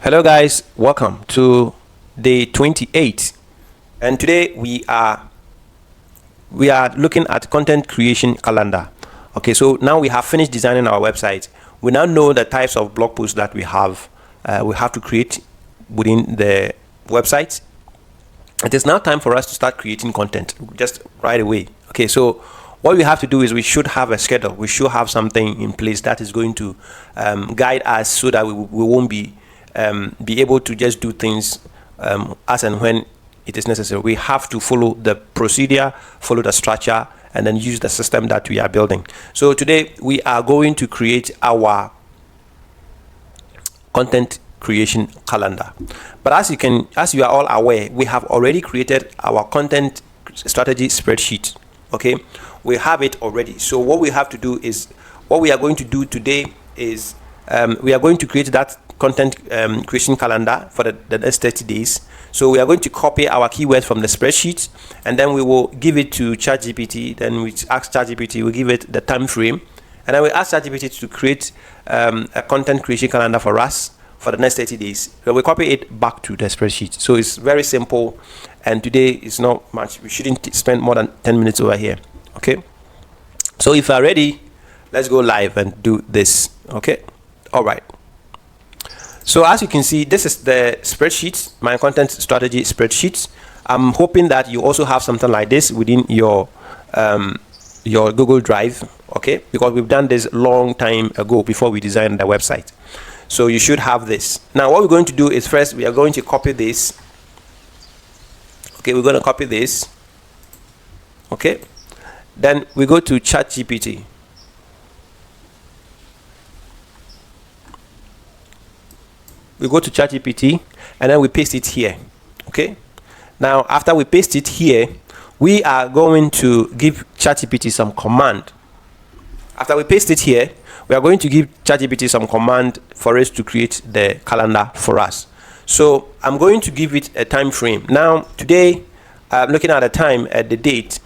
Hello guys, welcome to day 28, and today we are looking at content creation calendar. Okay, so now we have finished designing our website. We now know the types of blog posts that we have to create within the website. It is now time for us to start creating content just right away. Okay, so what we have to do is we should have a schedule. We should have something in place that is going to guide us so that we won't be able to just do things as and when it is necessary. We have to follow the procedure, follow the structure, and then use the system that we are building. So today we are going to create our content creation calendar. But as you are all aware, we have already created our content strategy spreadsheet. Okay, we have it already. So what we have to do is, what we are going to do today is we are going to create that content creation calendar for the next 30 days. So we are going to copy our keywords from the spreadsheet, and then we will give it to ChatGPT. Then we ask ChatGPT, we give it the time frame, and then we ask ChatGPT to create a content creation calendar for us for the next 30 days. So we copy it back to the spreadsheet. So it's very simple, and today is not much. We shouldn't spend more than 10 minutes over here. Okay, so if you are ready, let's go live and do this. Okay, all right. So as you can see, this is the spreadsheet, my content strategy spreadsheet. I'm hoping that you also have something like this within your Google Drive, okay? Because we've done this long time ago before we designed the website. So you should have this. Now what we're going to do is, first we are going to copy this. Okay, we're going to copy this. Okay, then we go to ChatGPT. We go to ChatGPT and then we paste it here. Okay, now after we paste it here, we are going to give ChatGPT some command. After we paste it here, we are going to give ChatGPT some command for us to create the calendar for us. So I'm going to give it a time frame. Now today I'm looking at the time, at the date,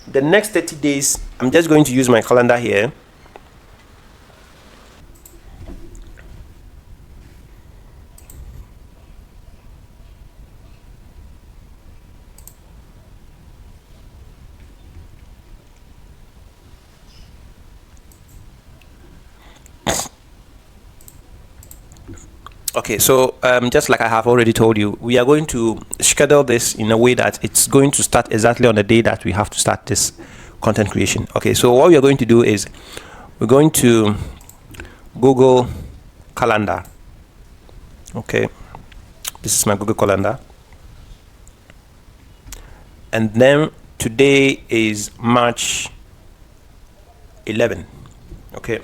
the next 30 days. I'm just going to use my calendar here. Okay, so just like I have already told you, we are going to schedule this in a way that it's going to start exactly on the day that we have to start this content creation. Okay, so what we are going to do is we're going to Google Calendar. Okay, this is my Google Calendar, and then today is March 11. Okay,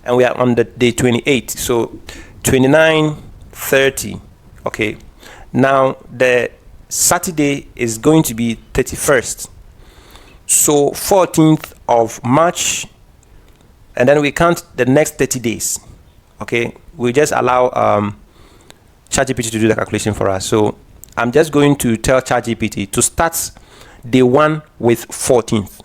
and we are on the day 28. So 29, 30. Okay, now the Saturday is going to be 31st, so 14th of March, and then we count the next 30 days. Okay, we just allow ChatGPT to do the calculation for us. So I'm just going to tell ChatGPT to start day 1 with 14th.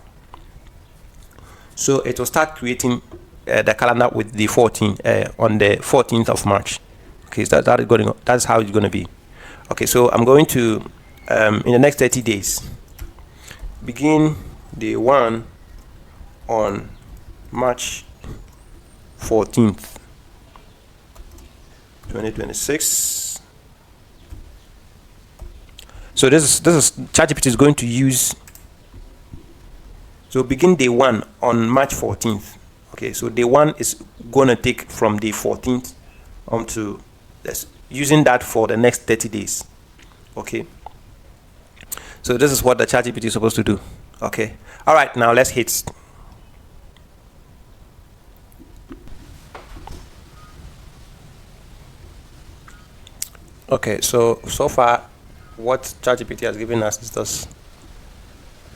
So it will start creating the calendar with the 14 on the 14th of March. Okay, so that's how it's going to be. Okay, so I'm going to in the next 30 days begin day 1 on March 14th 2026. So this is ChatGPT is going to use. So begin day 1 on March 14th. Okay, so day 1 is going to take from day 14th to this, using that for the next 30 days. Okay, so this is what the ChatGPT is supposed to do. Okay, all right, now let's hit. Okay, so far what ChatGPT has given us is this.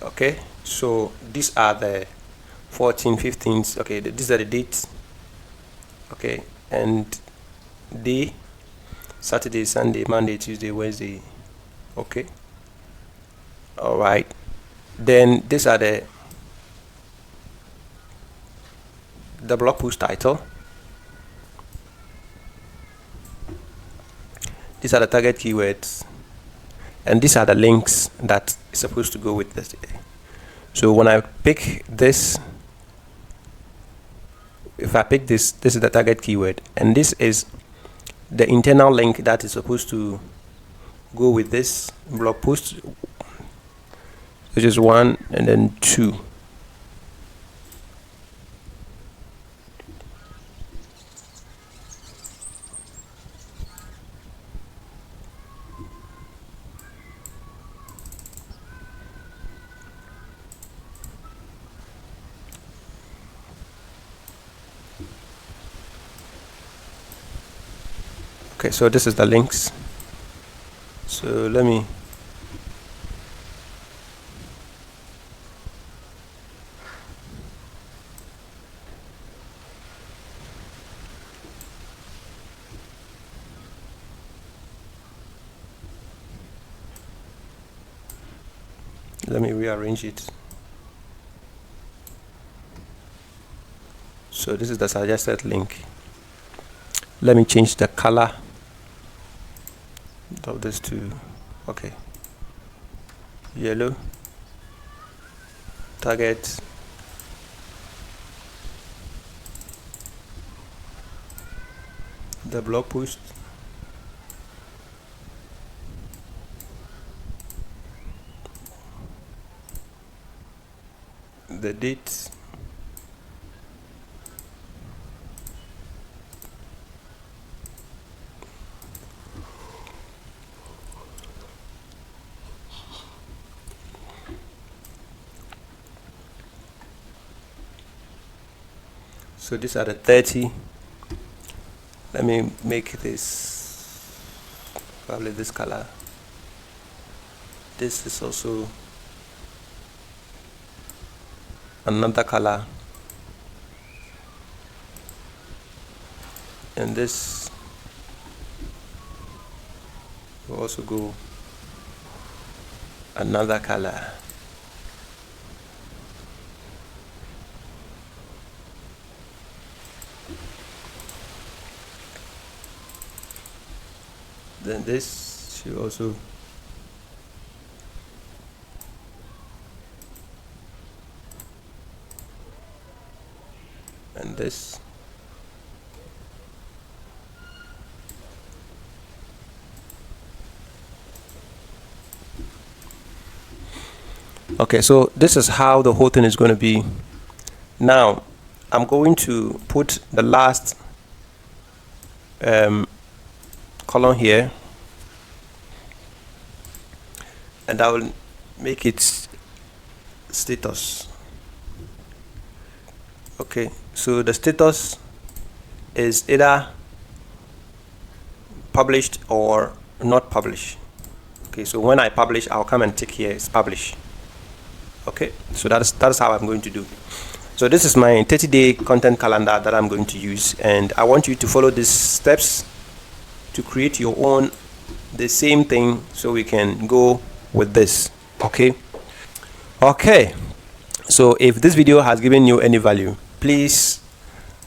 Okay, so these are the 14, 15th. Okay, these are the dates. Okay, and day, Saturday, Sunday, Monday, Tuesday, Wednesday. Okay, all right, then these are the blog post title. These are the target keywords, and these are the links that is supposed to go with this. So when I pick this, if I pick this, this is the target keyword, and this is the internal link that is supposed to go with this blog post, which is 1 and then 2. Okay, so this is the links. So let me rearrange it. So this is the suggested link. Let me change the color of this to, okay, yellow. Target the blog post, the date, so these are the 30. Let me make this probably this color. This is also another color, and this will also go another color. Then this should also and this. Okay, so this is how the whole thing is going to be. Now I'm going to put the last column here, and I will make it status. Okay, so the status is either published or not published. Okay, so when I publish, I'll come and tick here it's published. Okay, so that's how I'm going to do. So this is my 30-day content calendar that I'm going to use, and I want you to follow these steps to create your own, the same thing, so we can go with this. Okay, so if this video has given you any value, please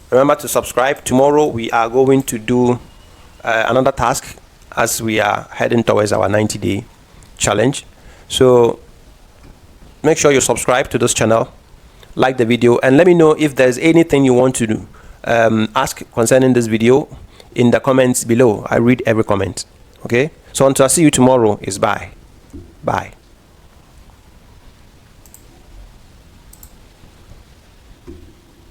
remember to subscribe. Tomorrow we are going to do another task as we are heading towards our 90-day challenge. So make sure you subscribe to this channel, like the video, and let me know if there's anything you want to do, ask concerning this video in the comments below. I read every comment. Okay, so until I see you tomorrow, is bye.